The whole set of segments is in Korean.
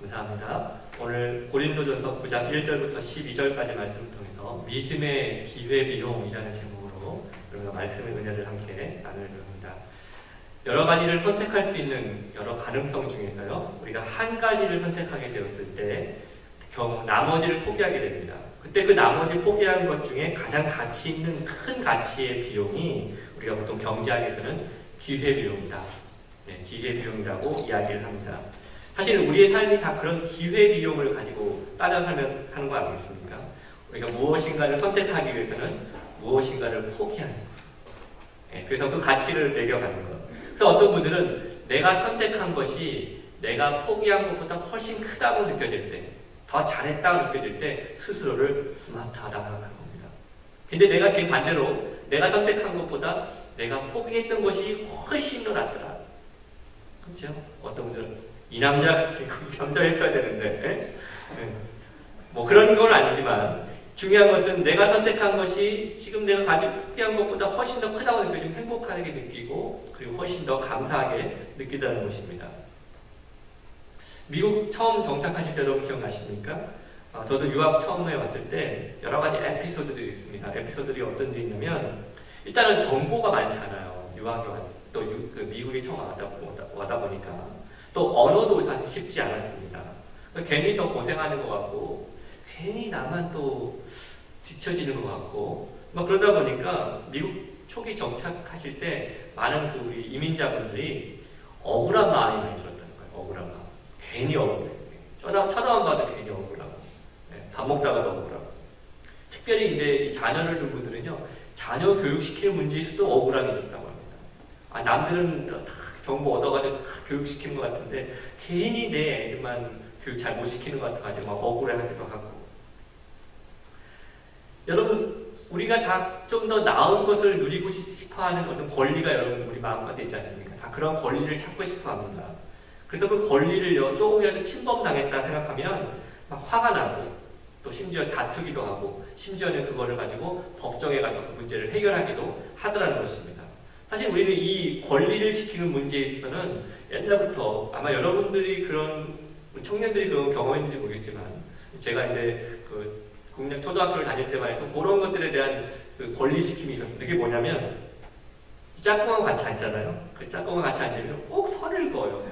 감사합니다. 오늘 고린도전서 9장 1절부터 12절까지 말씀을 통해서 믿음의 기회비용이라는 제목으로 우리가 말씀의 은혜를 함께 나누려고 합니다. 여러 가지를 선택할 수 있는 여러 가능성 중에서요, 우리가 한 가지를 선택하게 되었을 때 나머지를 포기하게 됩니다. 그때 그 나머지 포기한 것 중에 가장 가치 있는 큰 가치의 비용이 우리가 보통 경제학에서는 기회비용이다. 네, 기회비용이라고 이야기를 합니다. 사실 우리의 삶이 다 그런 기회비용을 가지고 따라 살면 하는 거 아니겠습니까? 우리가 무엇인가를 선택하기 위해서는 무엇인가를 포기하는 것. 네, 그래서 그 가치를 매겨가는 것. 그래서 어떤 분들은 내가 선택한 것이 내가 포기한 것보다 훨씬 크다고 느껴질 때, 더 잘했다고 느껴질 때 스스로를 스마트하다 생각하는 겁니다. 근데 내가 그 반대로 내가 선택한 것보다 내가 포기했던 것이 훨씬 더 낫더라. 그렇죠? 어떤 분들은 이 남자가 전달했어야 되는데, 뭐 그런 건 아니지만 중요한 것은 내가 선택한 것이 지금 내가 가지고 포기한 것보다 훨씬 더 크다고 느껴지면 행복하게 느끼고 그리고 훨씬 더 감사하게 느끼다는 것입니다. 미국 처음 정착하실 때 여러분 기억나십니까? 저도 유학 처음에 왔을 때 여러 가지 에피소드들이 있습니다. 에피소드들이 어떤 게 있냐면 일단은 정보가 많잖아요. 유학에 왔을 때 또 미국에 처음 와다 보니까 또 언어도 사실 쉽지 않았습니다. 괜히 더 고생하는 것 같고 괜히 나만 또 뒤처지는 것 같고 막 그러다 보니까 미국 초기 정착하실 때 많은 그 우리 이민자분들이 억울한 마음이 많이 들었다는 거예요. 억울한 마음. 괜히 억울해. 쳐다만 봐도 괜히 억울하고 밥 먹다가도 억울하고 특별히 근데 이 자녀를 둔 분들은요 자녀 교육시키는 문제에서도 억울함이 있었다고 합니다. 남들은 다 정보 얻어가지고 다 교육시키는 것 같은데 괜히 내 애들만 교육 잘 못 시키는 것 같아가지고 막 억울해하기도 하고. 여러분 우리가 다 좀 더 나은 것을 누리고 싶어하는 어떤 권리가 여러분 우리 마음가운데 있지 않습니까? 다 그런 권리를 찾고 싶어합니다. 그래서 그 권리를요 조금이라도 침범당했다 생각하면 막 화가 나고 또 심지어 다투기도 하고 심지어는 그거를 가지고 법정에 가서 그 문제를 해결하기도 하더라는 것입니다. 사실 우리는 이 권리를 지키는 문제에 있어서는 옛날부터 아마 여러분들이 그런 청년들이 그런 경험했는지 모르겠지만 제가 이제 그 국내 초등학교를 다닐 때만 해도 그런 것들에 대한 그 권리 지킴이 있었습니다. 그게 뭐냐면 짝꿍하고 같이 앉잖아요. 그 짝꿍하고 같이 앉으면 꼭 선을 그어요.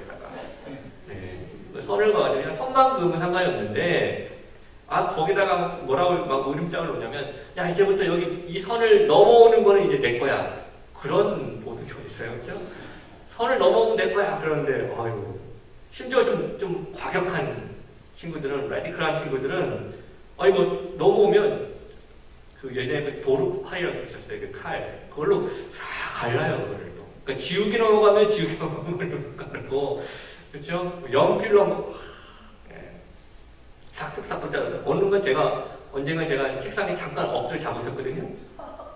네. 선을 그어가지고 그냥 선만 그으면 상관이 없는데 거기다가 뭐라고 막 으름장을 놓냐면 야 이제부터 여기 이 선을 넘어오는 거는 이제 내 거야. 그런 보도가 있어요. 그렇죠? 선을 넘어오면 내 거야. 그러는데 아이고 심지어 좀 과격한 친구들은 라디컬한 친구들은 뭐 넘어오면 그 예전에 그 도르프 파이라고 있었어요. 그 칼 그걸로 다 갈라요. 그걸 또. 그러니까 지우개 넘어가면 지우개 넘어가는 걸고 그렇죠? 연필로 싹둑싹둑 자르다. 어느 건 언젠가 제가 책상에 잠깐 엎드려 자고 있었거든요.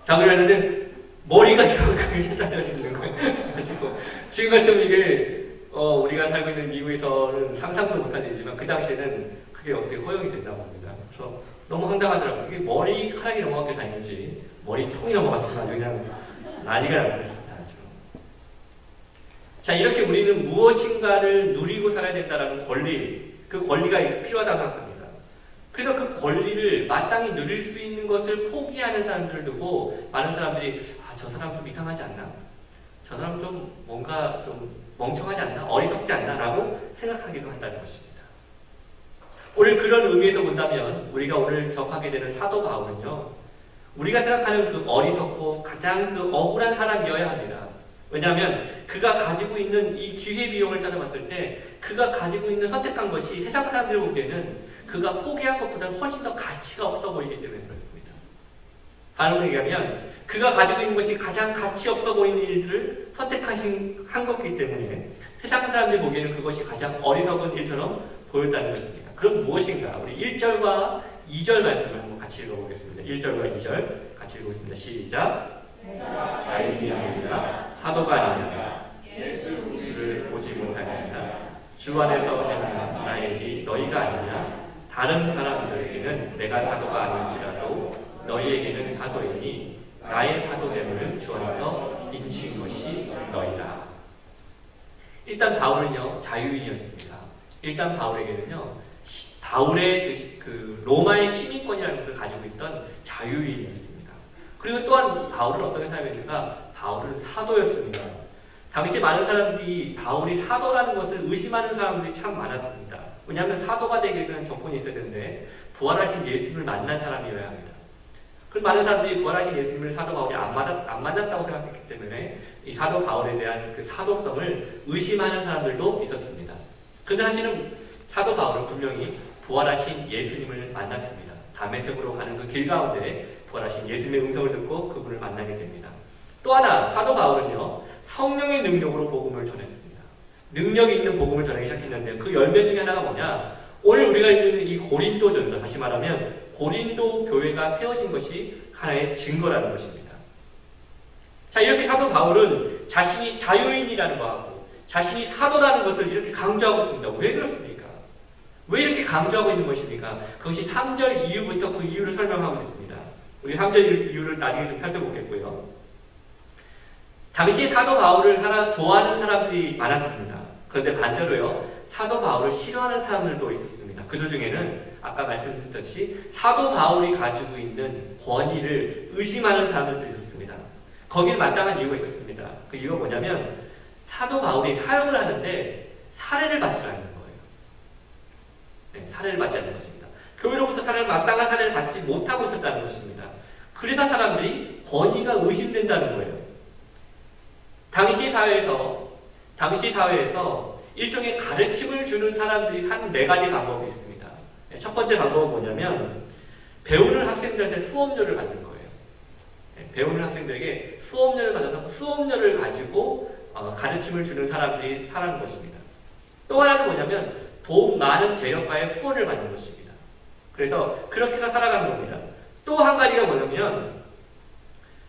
자고 있는데 머리가 이렇게 잘려지는 거예요. 그래가지고 지금 같으면 이게 우리가 살고 있는 미국에서는 상상도 못한 일이지만 그 당시에는 그게 어떻게 허용이 된다고 합니다. 그래서 너무 황당하더라고요. 이게 머리카락이 넘어갔게 다니는지 머리통이 넘어갔으면 아주 그냥 난리가 났습니다. 자, 이렇게 우리는 무엇인가를 누리고 살아야 된다는 권리, 그 권리가 필요하다고 생각합니다. 그래서 그 권리를 마땅히 누릴 수 있는 것을 포기하는 사람들을 두고 많은 사람들이 저 사람 좀 이상하지 않나? 저 사람 좀 뭔가 좀 멍청하지 않나? 어리석지 않나? 라고 생각하기도 한다는 것입니다. 오늘 그런 의미에서 본다면 우리가 오늘 접하게 되는 사도 바울은요. 우리가 생각하는 그 어리석고 가장 그 억울한 사람이어야 합니다. 왜냐하면 그가 가지고 있는 이 기회비용을 따져봤을 때 그가 가지고 있는 선택한 것이 세상 사람들이 보기에는 그가 포기한 것보다 훨씬 더 가치가 없어 보이기 때문에 그렇습니다. 다른 얘기하면 그가 가지고 있는 것이 가장 가치 없어 보이는 일들을 한 것이기 때문에 세상 사람들이 보기에는 그것이 가장 어리석은 일처럼 보였다는 것입니다. 그럼 무엇인가? 우리 1절과 2절 말씀을 한번 같이 읽어보겠습니다. 1절과 2절 같이 읽어보겠습니다. 시작. 내가 자유인이 아니라 사도가 아니라 예수를 보지 못하느냐 주 안에서 행한 나의 일이 너희가 아니냐 다른 사람들에게는 내가 사도가 아닐지라도 너희에게는 사도이니 나의 사도됨을 주 안에서 인친 것이 너희다. 일단 바울은요 자유인이었습니다. 일단 바울에게는요, 바울의 그 로마의 시민권이라는 것을 가지고 있던 자유인이었습니다. 그리고 또한 바울은 어떤 사람이었는가? 바울은 사도였습니다. 당시 많은 사람들이 바울이 사도라는 것을 의심하는 사람들이 참 많았습니다. 왜냐하면 사도가 되기 위해서는 조건이 있어야 되는데 부활하신 예수님을 만난 사람이어야 합니다. 그 많은 사람들이 부활하신 예수님을 사도 바울이 안 만났다고 생각했기 때문에 이 사도 바울에 대한 그 사도성을 의심하는 사람들도 있었습니다. 그런데 사실은 사도 바울은 분명히 부활하신 예수님을 만났습니다. 다메섹으로 가는 그 길 가운데 부활하신 예수님의 음성을 듣고 그분을 만나게 됩니다. 또 하나 사도 바울은요, 성령의 능력으로 복음을 전했습니다. 능력이 있는 복음을 전하기 시작했는데 그 열매 중에 하나가 뭐냐? 오늘 우리가 읽는 이 고린도전서, 다시 말하면 고린도 교회가 세워진 것이 하나의 증거라는 것입니다. 자, 이렇게 사도 바울은 자신이 자유인이라는 것하고 자신이 사도라는 것을 이렇게 강조하고 있습니다. 왜 그렇습니까? 왜 이렇게 강조하고 있는 것입니까? 그것이 3절 이후부터 그 이유를 설명하고 있습니다. 우리 3절 이유를 나중에 좀 살펴보겠고요. 당시 사도 바울을 좋아하는 사람들이 많았습니다. 그런데 반대로요, 사도 바울을 싫어하는 사람들도 있었습니다. 그들 중에는 아까 말씀드렸듯이 사도 바울이 가지고 있는 권위를 의심하는 사람들도 있었습니다. 거기에 마땅한 이유가 있었습니다. 그 이유가 뭐냐면 사도 바울이 사역을 하는데 사례를 받지 않는 거예요. 네, 사례를 받지 않는 것입니다. 교회로부터 마땅한 사례를 받지 못하고 있었다는 것입니다. 그래서 사람들이 권위가 의심된다는 거예요. 당시 사회에서 일종의 가르침을 주는 사람들이 한 4가지 방법이 있습니다. 첫 번째 방법은 뭐냐면 배우는 학생들한테 수업료를 받는 거예요. 배우는 학생들에게 수업료를 받아서 수업료를 가지고 가르침을 주는 사람들이 살아가는 것입니다. 또 하나는 뭐냐면 도움 많은 재력가의 후원을 받는 것입니다. 그래서 그렇게 해서 살아가는 겁니다. 또 한 가지가 뭐냐면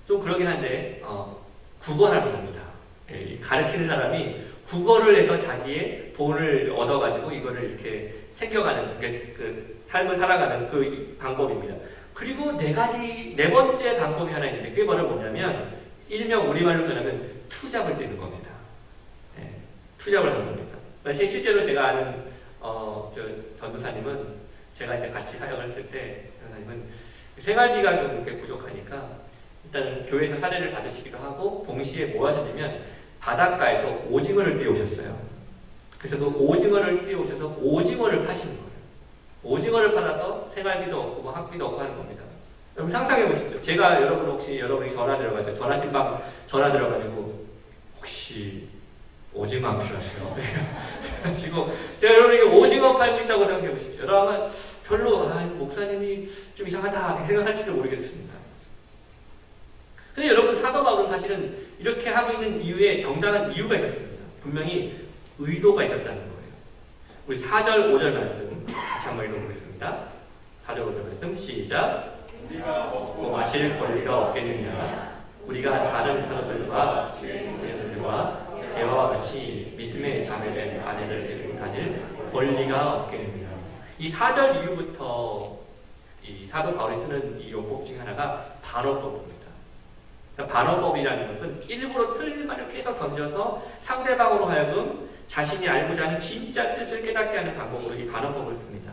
좀 그러긴 한데 국어라는 겁니다. 가르치는 사람이 국어를 해서 자기의 돈을 얻어가지고 이거를 이렇게 챙겨가는, 그 삶을 살아가는 그 방법입니다. 그리고 네 번째 방법이 하나 있는데 그게 바로 뭐냐면 일명 우리말로 표현하면 투잡을 뛰는 겁니다. 투잡을 하는 겁니다. 실제로 제가 아는 전도사님은 제가 이제 같이 사역을 했을 때 전도사님은 생활비가 좀 이렇게 부족하니까 일단 교회에서 사례를 받으시기도 하고 동시에 뭐 하셨냐면 바닷가에서 오징어를 띄우셨어요. 그래서 그 오징어를 띄우셔서 오징어를 파시는 거예요. 오징어를 팔아서 생활비도 없고 뭐 학비도 없고 하는 겁니다. 여러분 상상해 보십시오. 제가 여러분이 전화 들어가지고 전화신방 전화 들어가지고 혹시 오징어 안 필요하세요? 지금 제가 여러분에게 오징어 팔고 있다고 생각해 보십시오. 여러분 별로 목사님이 좀 이상하다 이렇게 생각할지도 모르겠습니다. 근데 여러분 사도 바울은 사실은 이렇게 하고 있는 이유에 정당한 이유가 있었습니다. 분명히 의도가 있었다는 거예요. 우리 4절 5절 말씀 같이 한번 읽어보겠습니다. 4절 5절 말씀 시작. 우리가 먹고 마실 권리가 없겠느냐. 우리가 다른 사도들과 주인들과 대화와 같이 믿음의 자매된 아내들 데리고 다닐 권리가 없겠느냐. 이 4절 이후부터 이 사도 바울이 쓰는 이 용법 중 하나가 반어법입니다. 그러니까 반어법이라는 것은 일부러 틀린 말을 계속 던져서 상대방으로 하여금 자신이 알고자 하는 진짜 뜻을 깨닫게 하는 방법으로 이 반어법을 씁니다.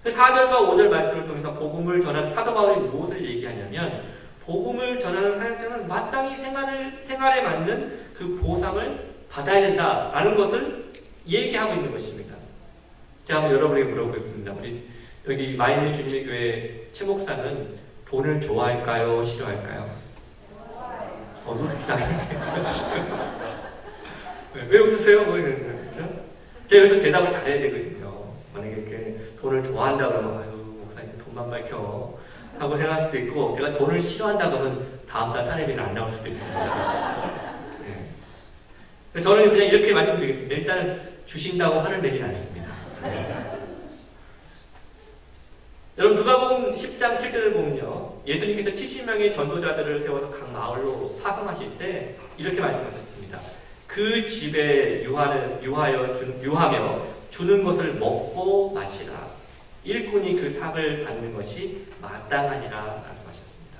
4절과 5절 말씀을 통해서 복음을 전하는 사도 바울이 무엇을 얘기하냐면 복음을 전하는 사역자는 마땅히 생활에 맞는 그 보상을 받아야 된다라는 것을 얘기하고 있는 것입니다. 제가 한번 여러분에게 물어보겠습니다. 우리 여기 마이밀 주님의 교회 최 목사는 돈을 좋아할까요? 싫어할까요? 왜 웃으세요? 그렇죠? 제가 여기서 대답을 잘해야 되거든요. 만약에 이렇게 돈을 좋아한다 그러면 아유 목사님 돈만 밝혀 하고 생각할 수도 있고 제가 돈을 싫어한다 그러면 다음 달 사례비는 안 나올 수도 있습니다. 네. 저는 그냥 이렇게 말씀드리겠습니다. 일단은 주신다고 화를 내진 않습니다. 네. 여러분 누가복음 10장 7절을 보면요. 예수님께서 70명의 전도자들을 세워서 각 마을로 파송하실 때 이렇게 말씀하셨습니다. 그 집에 유하며 주는 것을 먹고 마시라. 일꾼이 그 삭을 받는 것이 마땅하니라 말씀하셨습니다.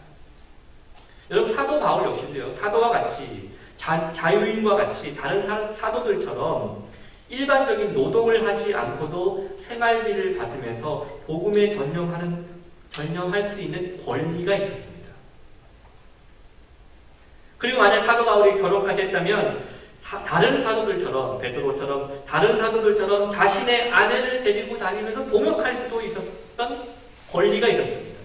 여러분 사도 바울 역시도요. 사도와 같이 자유인과 같이 다른 사도들처럼 일반적인 노동을 하지 않고도 생활비를 받으면서 복음에 전념할 수 있는 권리가 있었습니다. 그리고 만약 사도 바울이 결혼까지 했다면 다른 사도들처럼, 베드로처럼 다른 사도들처럼 자신의 아내를 데리고 다니면서 동역할 수도 있었던 권리가 있었습니다.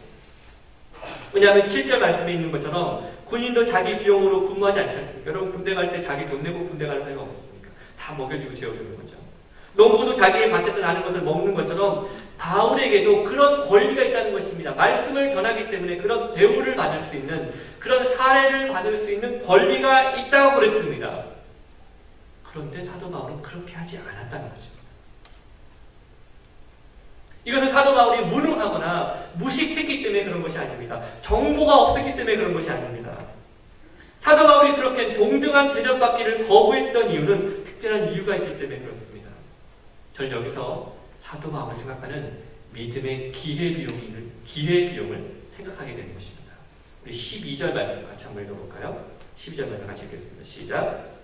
왜냐하면 7절 말씀에 있는 것처럼 군인도 자기 비용으로 근무하지 않지 않습니까? 여러분 군대 갈 때 자기 돈 내고 군대 가는 사람이 없습니까? 다 먹여주고 재워주는 거죠. 농부도 자기의 밭에서 나는 것을 먹는 것처럼 바울에게도 그런 권리가 있다는 것입니다. 말씀을 전하기 때문에 그런 대우를 받을 수 있는, 그런 사례를 받을 수 있는 권리가 있다고 그랬습니다. 그런데 사도 바울은 그렇게 하지 않았다는 것입니다. 이것은 사도 바울이 무능하거나 무식했기 때문에 그런 것이 아닙니다. 정보가 없었기 때문에 그런 것이 아닙니다. 사도 바울이 그렇게 동등한 대접받기를 거부했던 이유는 특별한 이유가 있기 때문에 그렇습니다. 저는 여기서 사도 바울을 생각하는 믿음의 기회비용을 생각하게 되는 것입니다. 우리 12절 말씀 같이 한번 읽어볼까요? 12절 말씀 같이 읽겠습니다. 시작.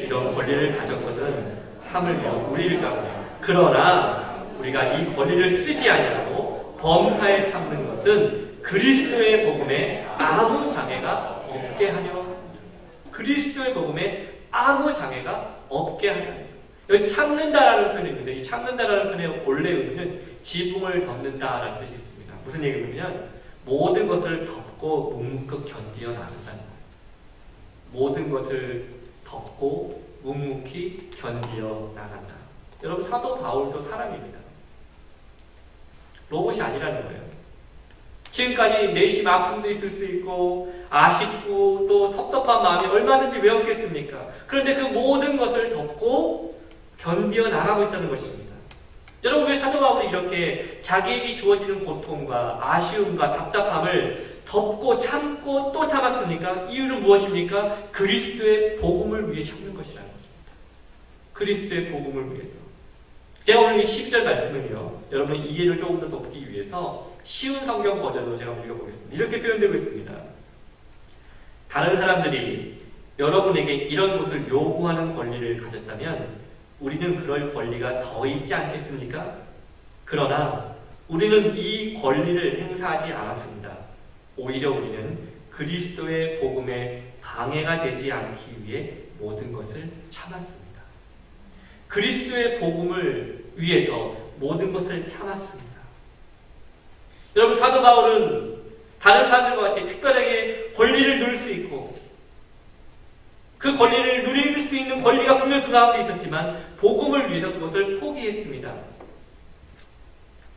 이런 권리를 가졌거든 하물며 우리를 가보내. 그러나 우리가 이 권리를 쓰지 아니하고 범사에 참는 것은 그리스도의 복음에 아무 장애가 없게 하려. 그리스도의 복음에 아무 장애가 없게 하려. 여기 참는다라는 표현이 있는데 이 참는다라는 표현의 원래 의미는 지붕을 덮는다라는 뜻이 있습니다. 무슨 얘기냐면 모든 것을 덮고 묵묵히 견디어 나간다는 거예요. 모든 것을 덮고 묵묵히 견디어 나간다. 여러분 사도 바울도 사람입니다. 로봇이 아니라는 거예요. 지금까지 내심 아픔도 있을 수 있고 아쉽고 또 섭섭한 마음이 얼마든지 왜 없겠습니까? 그런데 그 모든 것을 덮고 견디어 나가고 있다는 것입니다. 여러분 왜 사도 바울이 이렇게 자기에게 주어지는 고통과 아쉬움과 답답함을 덮고 참고 또 참았습니까? 이유는 무엇입니까? 그리스도의 복음을 위해 참는 것이라는 것입니다. 그리스도의 복음을 위해서. 제가 오늘 이 12절 말씀은요, 여러분의 이해를 조금 더 돕기 위해서 쉬운 성경 버전으로 제가 읽어보겠습니다. 이렇게 표현되고 있습니다. 다른 사람들이 여러분에게 이런 것을 요구하는 권리를 가졌다면 우리는 그럴 권리가 더 있지 않겠습니까? 그러나 우리는 이 권리를 행사하지 않았습니다. 오히려 우리는 그리스도의 복음에 방해가 되지 않기 위해 모든 것을 참았습니다. 그리스도의 복음을 위해서 모든 것을 참았습니다. 여러분 사도 바울은 다른 사람들과 같이 특별하게 권리를 누릴 수 있고 그 권리를 누릴 수 있는 권리가 분명 그 가운데 있었지만 복음을 위해서 그것을 포기했습니다.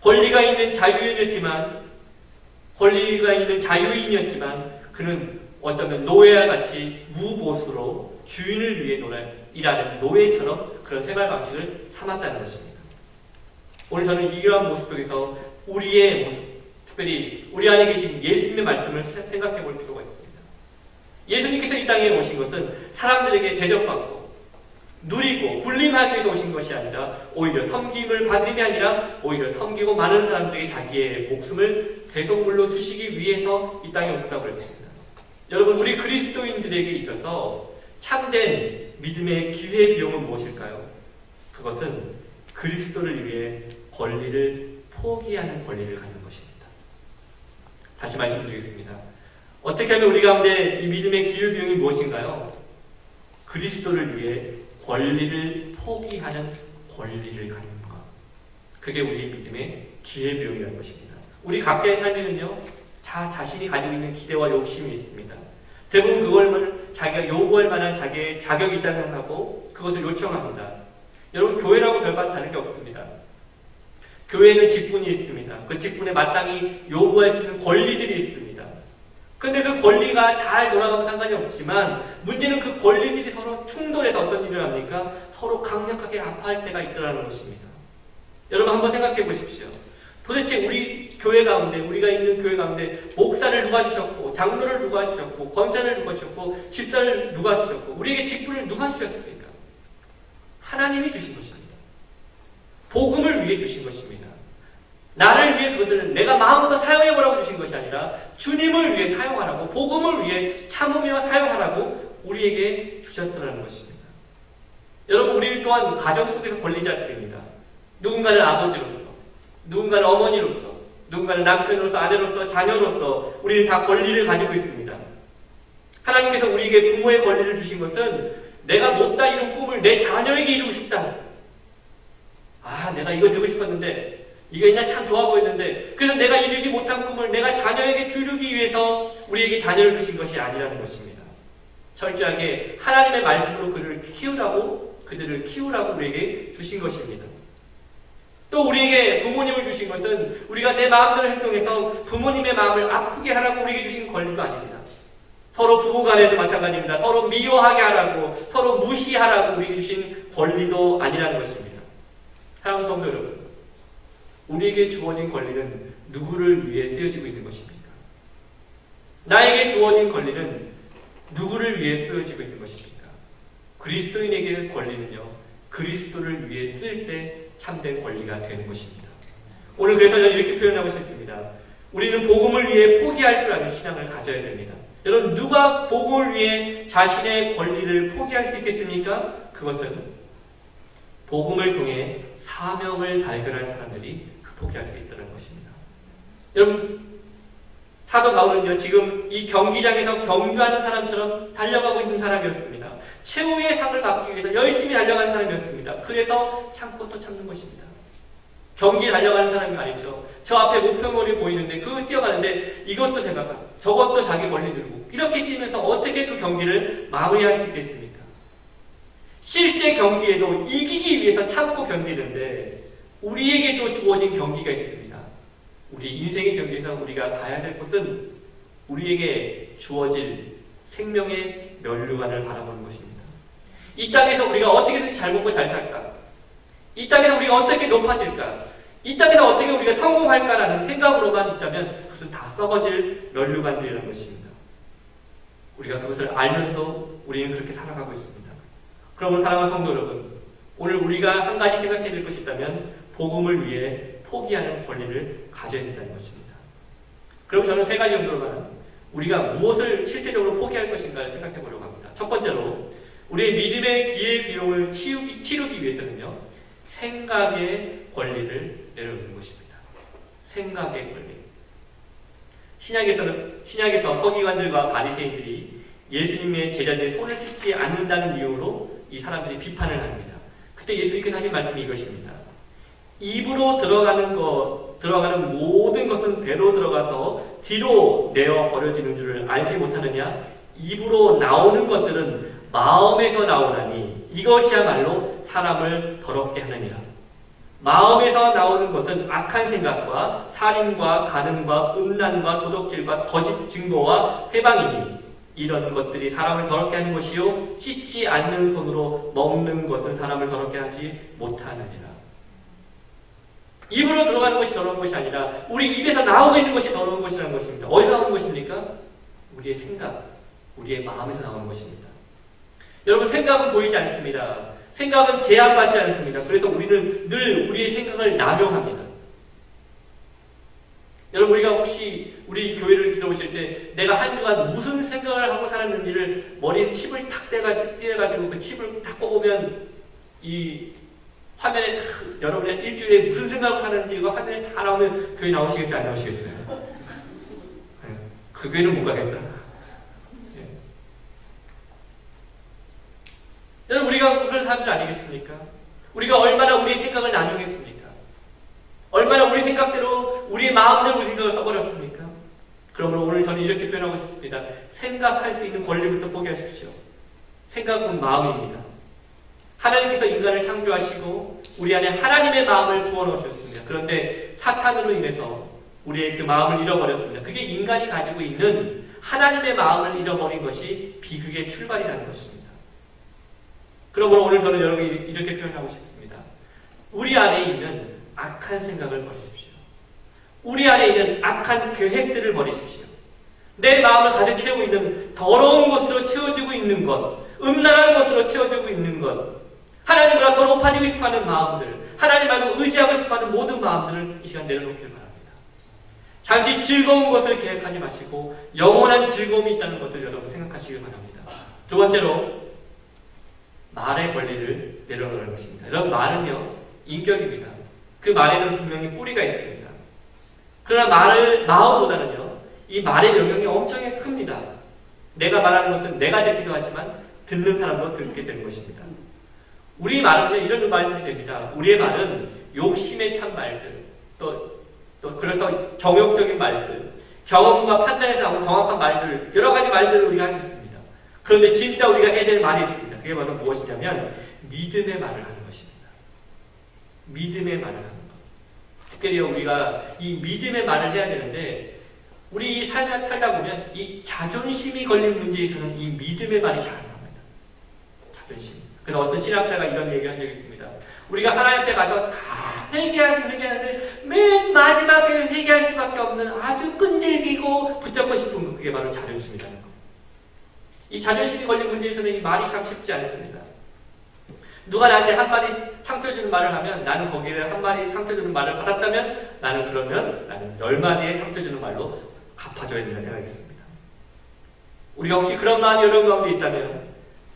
권리가 있는 자유인이었지만 그는 어쩌면 노예와 같이 무보수로 주인을 위해 일하는 노예처럼 그런 생활 방식을 삼았다는 것입니다. 오늘 저는 이러한 모습 속에서 우리의 모습, 특별히 우리 안에 계신 예수님의 말씀을 생각해 볼 필요가 있습니다. 예수님께서 이 땅에 오신 것은 사람들에게 대접받고 누리고 군림하기 위해서 오신 것이 아니라 오히려 섬김을 받음이 아니라 오히려 섬기고 많은 사람들에게 자기의 목숨을 대속물로 주시기 위해서 이 땅에 오셨다고 그랬습니다. 여러분 우리 그리스도인들에게 있어서 참된 믿음의 기회 비용은 무엇일까요? 그것은 그리스도를 위해 권리를 포기하는 권리를 갖는 것입니다. 다시 말씀드리겠습니다. 어떻게 하면 우리 가운데 이 믿음의 기회 비용이 무엇인가요? 그리스도를 위해 권리를 포기하는 권리를 갖는 것. 그게 우리 믿음의 기회 비용이라는 것입니다. 우리 각자의 삶에는요, 자신이 가지고 있는 기대와 욕심이 있습니다. 대부분 그걸 자기가 요구할 만한 자기의 자격이 있다고 생각하고 그것을 요청합니다. 여러분 교회라고 별반 다른 게 없습니다. 교회에는 직분이 있습니다. 그 직분에 마땅히 요구할 수 있는 권리들이 있습니다. 그런데 그 권리가 잘 돌아가면 상관이 없지만 문제는 그 권리들이 서로 충돌해서 어떤 일을 합니까? 서로 강력하게 아파할 때가 있더라는 것입니다. 여러분 한번 생각해 보십시오. 도대체 우리 교회 가운데, 우리가 있는 교회 가운데 목사를 누가 주셨고, 장로를 누가 주셨고, 권사를 누가 주셨고, 집사를 누가 주셨고, 우리에게 직분을 누가 주셨습니까? 하나님이 주신 것입니다. 복음을 위해 주신 것입니다. 나를 위해 그것을 내가 마음껏 사용해보라고 주신 것이 아니라 주님을 위해 사용하라고, 복음을 위해 참으며 사용하라고 우리에게 주셨더라는 것입니다. 여러분, 우리 또한 가정 속에서 권리자들입니다. 누군가는 아버지로서, 누군가는 어머니로서, 누군가는 남편으로서, 아내로서, 자녀로서 우리는 다 권리를 가지고 있습니다. 하나님께서 우리에게 부모의 권리를 주신 것은 내가 못다 이룬 꿈을 내 자녀에게 이루고 싶다. 아, 내가 이거 되고 싶었는데, 이거 옛날 참 좋아 보였는데, 그래서 내가 이루지 못한 꿈을 내가 자녀에게 주기 위해서 우리에게 자녀를 주신 것이 아니라는 것입니다. 철저하게 하나님의 말씀으로 그들을 키우라고 우리에게 주신 것입니다. 또 우리에게 부모님을 주신 것은 우리가 내 마음대로 행동해서 부모님의 마음을 아프게 하라고 우리에게 주신 권리도 아닙니다. 서로 부부 간에도 마찬가지입니다. 서로 미워하게 하라고, 서로 무시하라고 우리에게 주신 권리도 아니라는 것입니다. 사랑하는 성도 여러분, 우리에게 주어진 권리는 누구를 위해 쓰여지고 있는 것입니까? 나에게 주어진 권리는 누구를 위해 쓰여지고 있는 것입니까? 그리스도인에게 권리는요, 그리스도를 위해 쓸 때 참된 권리가 되는 것입니다. 오늘 그래서 저는 이렇게 표현하고 싶습니다. 우리는 복음을 위해 포기할 줄 아는 신앙을 가져야 됩니다. 여러분, 누가 복음을 위해 자신의 권리를 포기할 수 있겠습니까? 그것은 복음을 통해 사명을 발견할 사람들이 포기할 수 있다는 것입니다. 여러분, 사도 바울은요, 지금 이 경기장에서 경주하는 사람처럼 달려가고 있는 사람이었습니다. 최후의 상을 받기 위해서 열심히 달려가는 사람이었습니다. 그래서 참고 또 참는 것입니다. 경기에 달려가는 사람이 아니죠. 저 앞에 목표물이 보이는데 그거 뛰어가는데 이것도 생각하고 저것도 자기 권리 들고 이렇게 뛰면서 어떻게 그 경기를 마무리할 수 있겠습니까? 실제 경기에도 이기기 위해서 참고 견디는데 우리에게도 주어진 경기가 있습니다. 우리 인생의 경기에서 우리가 가야 될 곳은 우리에게 주어질 생명의 면류관을 바라보는 것입니다. 이 땅에서 우리가 어떻게든지 잘 먹고 잘 살까? 이 땅에서 우리가 어떻게 높아질까? 이 땅에서 어떻게 우리가 성공할까라는 생각으로만 있다면 그것은 다 썩어질 면류관들이라는 것입니다. 우리가 그것을 알면서도 우리는 그렇게 살아가고 있습니다. 그러면 사랑하는 성도 여러분, 오늘 우리가 한 가지 생각해야 될 것이 있다면 복음을 위해 포기하는 권리를 가져야 된다는 것입니다. 그럼 저는 세 가지 정도로만 우리가 무엇을 실제적으로 포기할 것인가를 생각해 보려고 합니다. 첫 번째로 우리의 믿음의 기회 비용을 치르기 위해서는요, 생각의 권리를 내려놓는 것입니다. 생각의 권리. 신약에서 서기관들과 바리새인들이 예수님의 제자들의 손을 씻지 않는다는 이유로 이 사람들이 비판을 합니다. 그때 예수님께서 하신 말씀이 이것입니다. 입으로 들어가는 모든 것은 배로 들어가서 뒤로 내어 버려지는 줄을 알지 못하느냐? 입으로 나오는 것들은 마음에서 나오나니 이것이야말로 사람을 더럽게 하느니라. 마음에서 나오는 것은 악한 생각과 살인과 간음과 음란과 도둑질과 거짓 증거와 회방이니 이런 것들이 사람을 더럽게 하는 것이요 씻지 않는 손으로 먹는 것은 사람을 더럽게 하지 못하느니라. 입으로 들어가는 것이 더러운 것이 아니라 우리 입에서 나오고 있는 것이 더러운 것이라는 것입니다. 어디서 나오는 것입니까? 우리의 생각, 우리의 마음에서 나오는 것입니다. 여러분, 생각은 보이지 않습니다. 생각은 제한받지 않습니다. 그래서 우리는 늘 우리의 생각을 남용합니다. 여러분, 우리가 혹시 우리 교회를 들어오실 때 내가 한 주간 무슨 생각을 하고 살았는지를 머리에 칩을 탁 떼가지고 그 칩을 딱 뽑으면 이 화면에 다, 여러분이 일주일에 무슨 생각을 하는지가 화면에 다 나오면 교회 나오시겠어요? 안 나오시겠어요? 그 교회는 못 가겠다. 여러분, 우리가 그런 사람들 아니겠습니까? 우리가 얼마나 우리의 생각을 나누겠습니까? 얼마나 우리 생각대로, 우리의 마음대로 우리 생각을 써버렸습니까? 그러므로 오늘 저는 이렇게 표현하고 싶습니다. 생각할 수 있는 권리부터 포기하십시오. 생각은 마음입니다. 하나님께서 인간을 창조하시고 우리 안에 하나님의 마음을 부어넣으셨습니다. 그런데 사탄으로 인해서 우리의 그 마음을 잃어버렸습니다. 그게 인간이 가지고 있는 하나님의 마음을 잃어버린 것이 비극의 출발이라는 것입니다. 그러므로 오늘 저는 여러분이 이렇게 표현하고 싶습니다. 우리 안에 있는 악한 생각을 버리십시오. 우리 안에 있는 악한 계획들을 버리십시오. 내 마음을 가득 채우고 있는 더러운 것으로 채워지고 있는 것, 음란한 것으로 채워지고 있는 것, 하나님보다 더 높아지고 싶어하는 마음들, 하나님 말고 의지하고 싶어하는 모든 마음들을 이 시간 내려놓기를 바랍니다. 잠시 즐거운 것을 계획하지 마시고 영원한 즐거움이 있다는 것을 여러분 생각하시길 바랍니다. 두 번째로 말의 권리를 내려놓는 것입니다. 여러분, 말은요, 인격입니다. 그 말에는 분명히 뿌리가 있습니다. 그러나 마음보다는요, 이 말의 영향이 엄청 큽니다. 내가 말하는 것은 내가 듣기도 하지만 듣는 사람도 듣게 되는 것입니다. 우리 말은요, 이런 말들이 됩니다. 우리의 말은 욕심에 찬 말들, 또 그래서 정욕적인 말들, 경험과 판단에서 나온 정확한 말들, 여러 가지 말들을 우리가 할 수 있습니다. 그런데 진짜 우리가 해야 될 말이 있습니다. 그게 바로 무엇이냐면 믿음의 말을 하는 것입니다. 믿음의 말을 하는 것. 특별히 우리가 이 믿음의 말을 해야 되는데 우리 삶을 살다 보면 이 자존심이 걸린 문제에서는 이 믿음의 말이 잘 안 나옵니다. 자존심. 그래서 어떤 신학자가 이런 얘기를 한 적이 있습니다. 우리가 하나님 앞에 가서 다 회개하는데 맨 마지막에 회개할 수밖에 없는 아주 끈질기고 붙잡고 싶은 것, 그게 바로 자존심이라는 것. 이 자존심이 걸린 문제에서는 이 말이 참 쉽지 않습니다. 누가 나한테 한마디 상처 주는 말을 하면 나는 거기에 한마디 상처 주는 말을 받았다면 나는 10마디의 상처 주는 말로 갚아줘야 된다는 생각했습니다. 우리가 혹시 그런 마음이 여러분 가운데 있다면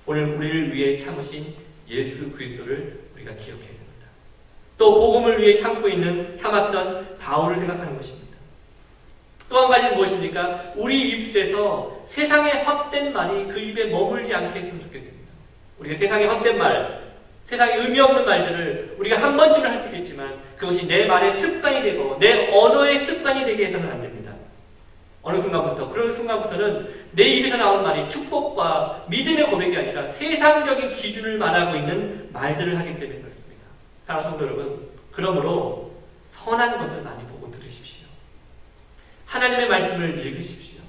오늘 우리를 위해 참으신 예수 그리스도를 우리가 기억해야 됩니다. 또 복음을 위해 참았던 바울을 생각하는 것입니다. 또 한 가지는 무엇입니까? 우리 입술에서 세상의 헛된 말이 그 입에 머물지 않게 했으면 좋겠습니다. 우리가 세상의 헛된 말, 세상에 의미 없는 말들을 우리가 한 번쯤은 할 수 있겠지만 그것이 내 말의 습관이 되고 내 언어의 습관이 되게 해서는 안 됩니다. 어느 순간부터, 그런 순간부터는 내 입에서 나온 말이 축복과 믿음의 고백이 아니라 세상적인 기준을 말하고 있는 말들을 하기 때문에 그렇습니다. 사랑하는 성도 여러분, 그러므로 선한 것을 많이 보고 들으십시오. 하나님의 말씀을 읽으십시오.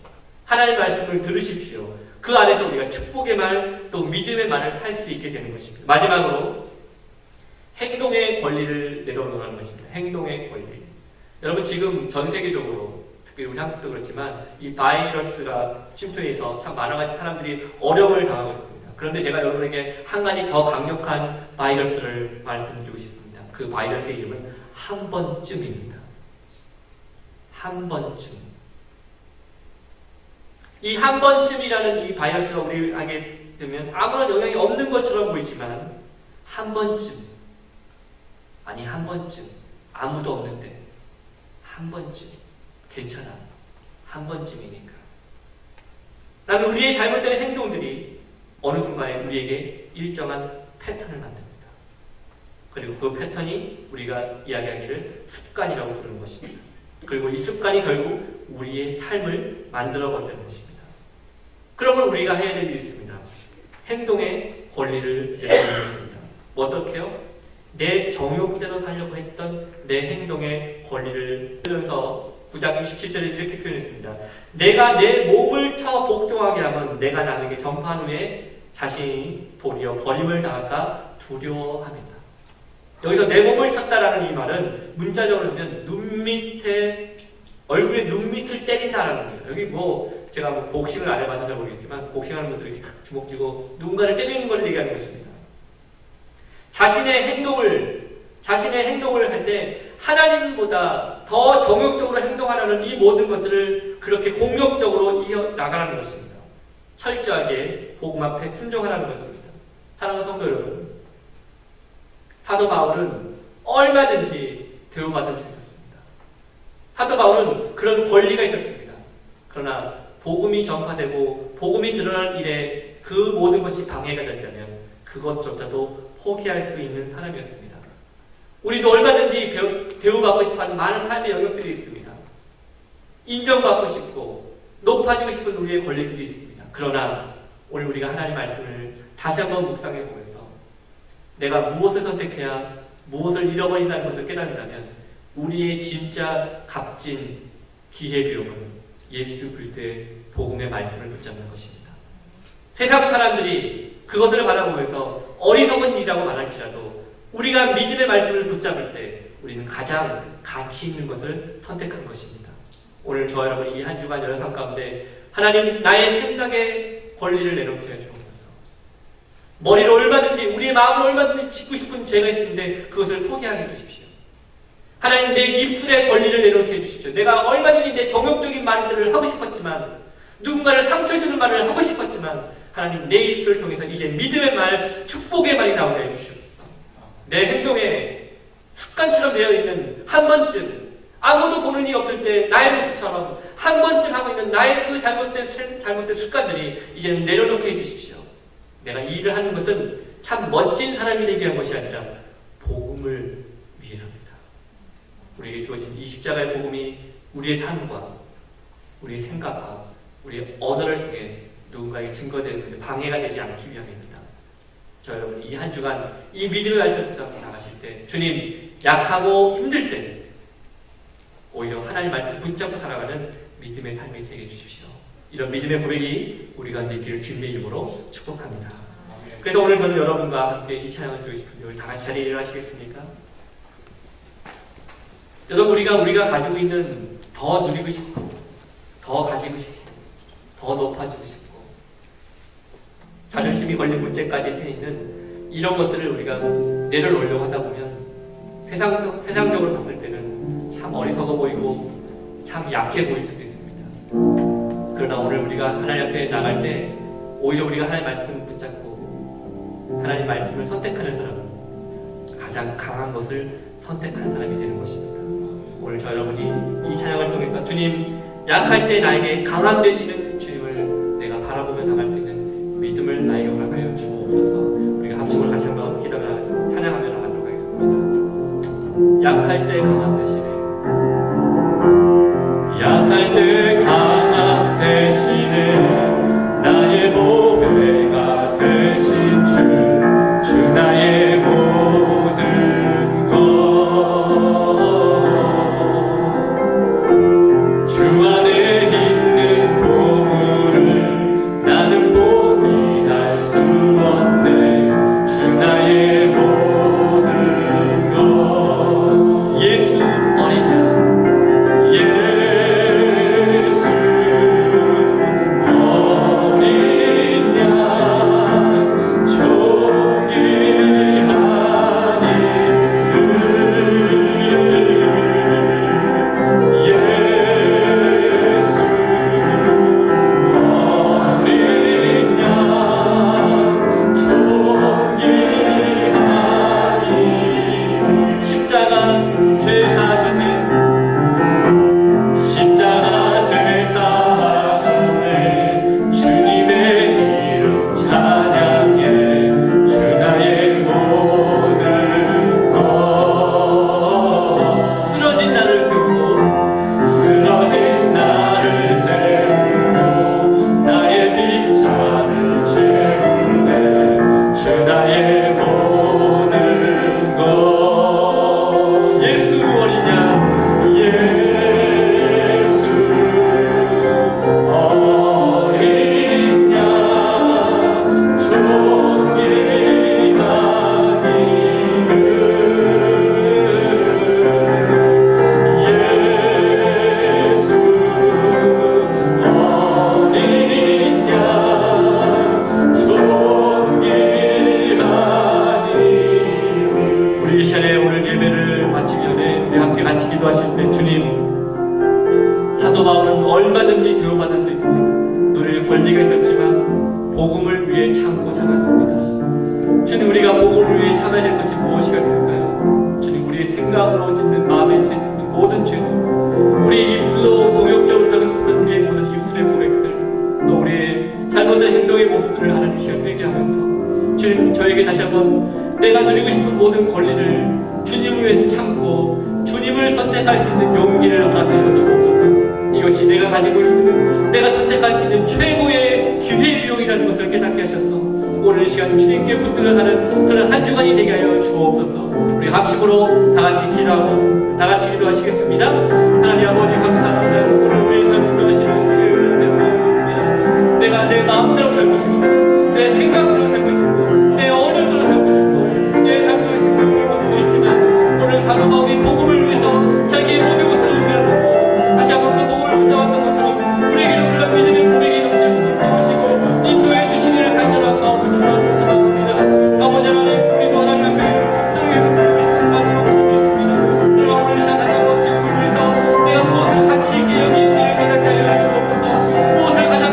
하나님의 말씀을 들으십시오. 그 안에서 우리가 축복의 말, 또 믿음의 말을 할 수 있게 되는 것입니다. 마지막으로 행동의 권리를 내려놓는 것입니다. 행동의 권리. 여러분, 지금 전 세계적으로, 특히 우리 한국도 그렇지만 이 바이러스가 침투해서 참 많은 사람들이 어려움을 당하고 있습니다. 그런데 제가 여러분에게 한 가지 더 강력한 바이러스를 말씀드리고 싶습니다. 그 바이러스의 이름은 한 번쯤입니다. 한 번쯤. 이 한 번쯤이라는 이 바이러스가 우리에게 되면 아무런 영향이 없는 것처럼 보이지만 한 번쯤, 아니 한 번쯤, 아무도 없는데 한 번쯤, 괜찮아. 한 번쯤이니까. 나는 우리의 잘못된 행동들이 어느 순간에 우리에게 일정한 패턴을 만듭니다. 그리고 그 패턴이 우리가 이야기하기를 습관이라고 부르는 것입니다. 그리고 이 습관이 결국 우리의 삶을 만들어버리는 것입니다. 그러면 우리가 해야 될 일이 있습니다. 행동의 권리를 내려놓는 것입니다. 어떻게요? 내 정욕대로 살려고 했던 내 행동의 권리를 들면서 9장 67절에 이렇게 표현했습니다. 내가 내 몸을 쳐 복종하게 하면 내가 남에게 전파한 후에 자신이 도리어 버림을 당할까 두려워합니다. 여기서 내 몸을 쳤다라는 이 말은 문자적으로 하면 얼굴에 눈밑을 때린다라는 거죠. 여기 제가 복싱을 안 해봐서 잘 모르겠지만 복싱하는 분들이 주먹 쥐고 누군가를 때리는 것을 얘기하는 것입니다. 자신의 행동을 할 때 하나님보다 더 정욕적으로 행동하라는 이 모든 것들을 그렇게 공격적으로 이어나가라는 것입니다. 철저하게 복음 앞에 순종하라는 것입니다. 사랑하는 성도 여러분, 사도 바울은 얼마든지 대우받을 수 있었습니다. 사도 바울은 그런 권리가 있었습니다. 그러나 복음이 전파되고 복음이 드러난 일에 그 모든 것이 방해가 된다면 그것조차도 포기할 수 있는 사람이었습니다. 우리도 얼마든지 대우받고 싶어하는 많은 삶의 영역들이 있습니다. 인정받고 싶고 높아지고 싶은 우리의 권리들이 있습니다. 그러나 오늘 우리가 하나님의 말씀을 다시 한번 묵상해 보면서 내가 무엇을 선택해야 무엇을 잃어버린다는 것을 깨닫는다면 우리의 진짜 값진 기회비용은 예수 그리스도의 복음의 말씀을 붙잡는 것입니다. 세상 사람들이 그것을 바라보면서 어리석은 일이라고 말할지라도 우리가 믿음의 말씀을 붙잡을 때 우리는 가장 가치 있는 것을 선택한 것입니다. 오늘 저와 여러분이 이 한 주간 여러 삶 가운데 하나님 나의 생각의 권리를 내놓게 해주옵소서. 머리로 얼마든지 우리의 마음을 얼마든지 짓고 싶은 죄가 있는데 그것을 포기하게 해주십시오. 하나님 내 입술의 권리를 내놓게 해주십시오. 내가 얼마든지 내 정욕적인 말들을 하고 싶었지만 누군가를 상처 주는 말을 하고 싶었지만 하나님 내 입술을 통해서 이제 믿음의 말, 축복의 말이 나오게 해주시옵소서. 내 행동에 습관처럼 되어 있는 한 번쯤 아무도 보는 이 없을 때 나의 모습처럼 한 번쯤 하고 있는 나의 그 잘못된 습관들이 이제는 내려놓게 해주십시오. 내가 이 일을 하는 것은 참 멋진 사람이 되기 위한 것이 아니라 복음을 위해서입니다. 우리에게 주어진 이 십자가의 복음이 우리의 삶과 우리의 생각과 우리의 언어를 통해 누군가에게 증거되는데 방해가 되지 않기 위함입니다. 저 여러분 이 한 주간 이 믿음의 말씀을 붙잡고 나가실 때 주님 약하고 힘들 때 오히려 하나님 말씀 붙잡고 살아가는 믿음의 삶이 되게 해주십시오. 이런 믿음의 고백이 우리가 있기를 주님의 이름으로 축복합니다. 그래서 오늘 저는 여러분과 함께 이 찬양을 드리고 싶은데 우리 다 같이 자리에 일어나시겠습니까? 여러분 우리가 가지고 있는 더 누리고 싶고 더 가지고 싶고 더 높아지고 싶고 자존심이 걸린 문제까지 있는 이런 것들을 우리가 내려놓으려고 하다 보면 세상적으로 봤을 때는 참 어리석어 보이고 참 약해 보일 수도 있습니다. 그러나 오늘 우리가 하나님 앞에 나갈 때 오히려 우리가 하나님 말씀을 붙잡고 하나님 말씀을 선택하는 사람은 가장 강한 것을 선택한 사람이 되는 것입니다. 오늘 저 여러분이 이 찬양을 통해서 주님 약할 때 나에게 강함 되시는 주님을 내가 바라보며 나갈 수 있는 믿음을 나에게 허락하여 주옵소서. 우리가 합심을 같이 한번 기도하며 찬양하며 나가도록 하겠습니다. 약할 때 강함 되시네. 약할 때 강함 되시네. 나의 보배가 되신 주 나의 모든 것 주 안에 있는 보물을 나는 포기할 수 없네. 주 나의 모든 것 예수 어린 양 예수 어린 양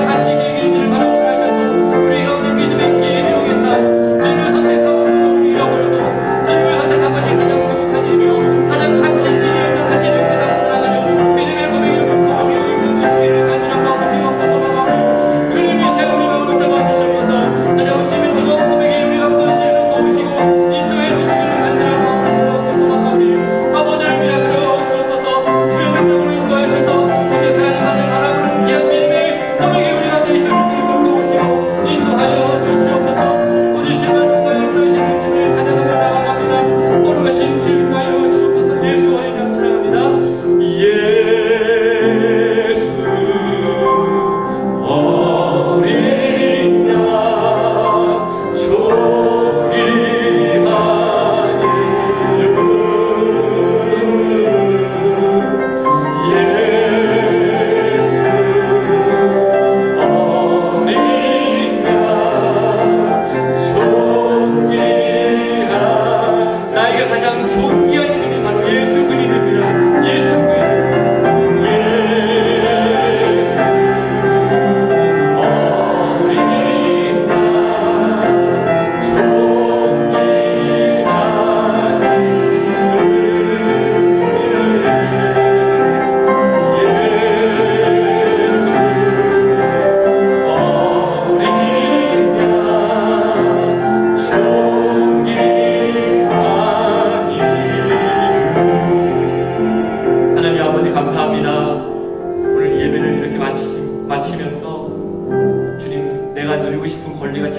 존귀한 우리가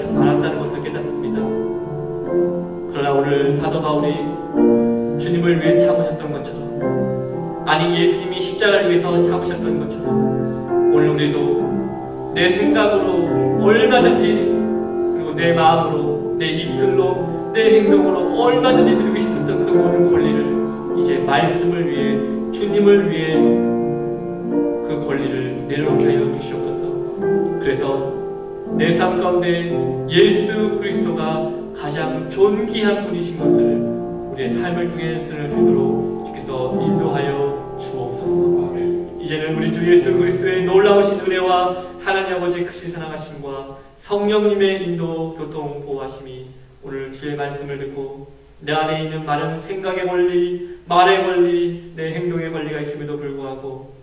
참 많았다는 것을 깨닫습니다. 그러나 오늘 사도 바울이 주님을 위해 참으셨던 것처럼, 아니 예수님이 십자가를 위해서 참으셨던 것처럼, 오늘 우리도 내 생각으로 얼마든지, 그리고 내 마음으로, 내 입술로, 내 행동으로 얼마든지 누리고 싶었던 그 모든 권리를 이제 말씀을 위해, 주님을 위해 그 권리를 내려놓게 하여 주시옵소서. 그래서 내 삶 가운데 예수 그리스도가 가장 존귀한 분이신 것을 우리의 삶을 통해 쓸 수 있도록 주께서 인도하여 주옵소서. 이제는 우리 주 예수 그리스도의 놀라우신 은혜와 하나님 아버지의 크신 사랑하심과 성령님의 인도, 교통, 보호하심이 오늘 주의 말씀을 듣고 내 안에 있는 많은 생각의 권리, 말의 권리, 내 행동의 권리가 있음에도 불구하고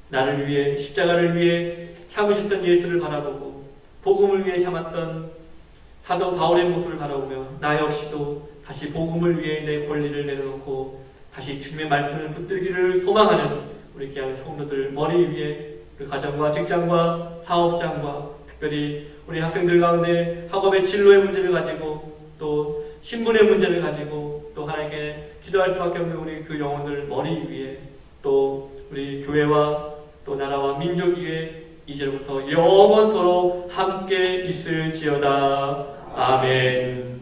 나를 위해, 십자가를 위해 참으셨던 예수를 바라보고 복음을 위해 참았던 사도 바울의 모습을 바라보며 나 역시도 다시 복음을 위해 내 권리를 내려놓고 다시 주님의 말씀을 붙들기를 소망하는 우리 귀한 성도들 머리 위에 그 가정과 직장과 사업장과 특별히 우리 학생들 가운데 학업의 진로의 문제를 가지고 또 신분의 문제를 가지고 또 하나님께 기도할 수밖에 없는 우리 그 영혼들 머리 위에 또 우리 교회와 또 나라와 민족 위에 이제부터 영원토록 함께 있을지어다. 아멘.